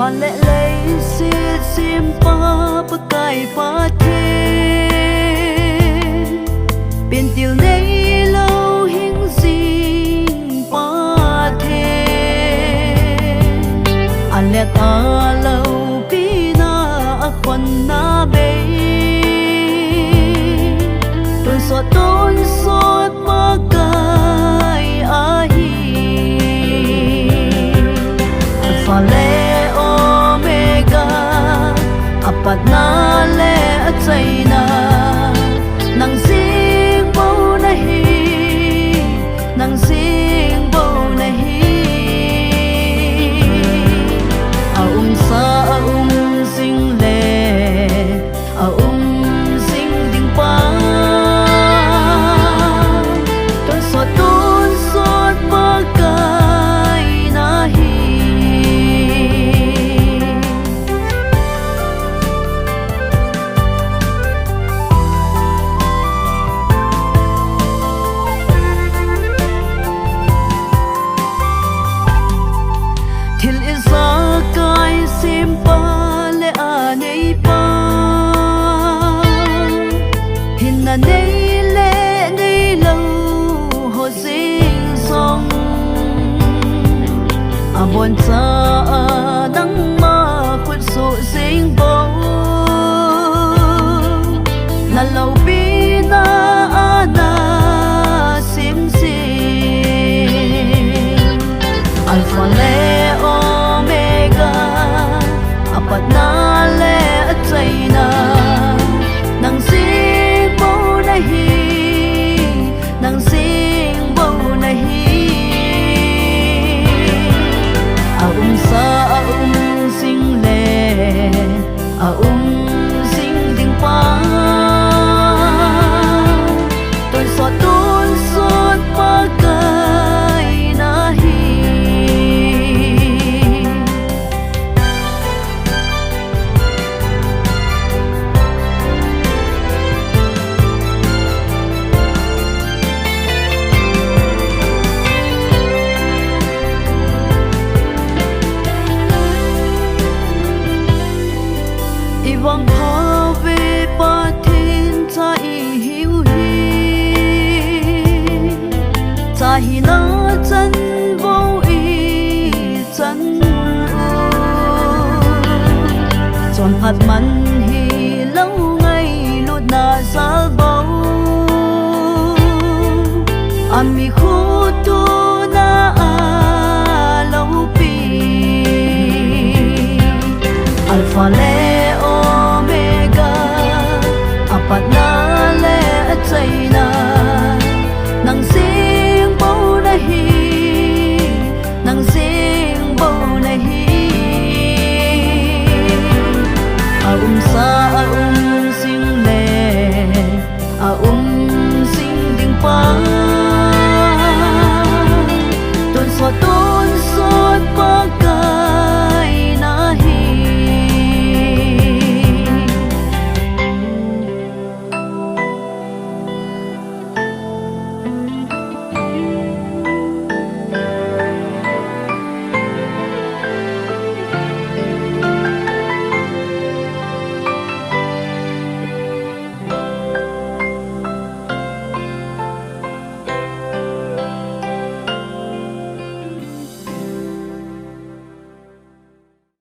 pha lệ lấy xiết xiêm pa bức cài pha thế biển tiêu này lâu hình dinh pa thế anh lệ ta lâu pina khuân na bê tuần suốt pa cài ahi pha lệ omega apat na lệ china nang sing bo nahi nang sing bo nahi sa sing le sing ding pa tuần suốt pa cài nahi thil isa kai simpa le anei pa hinna nei le nei lo ho sing song abon sa dang ma khut su sing bo na lo bi na ana sim sim alpha le omega apat na le china nang sing bo nahi nang sing bo nahi sa sing le sing ding pa tuần suốt pa cài nahi vang pha về pa thiên cha y hiu hi cha hi na chân vô y chân chọn phật man hi lâu ngày lụt na sa bao ami khu tu na lâu pi alpha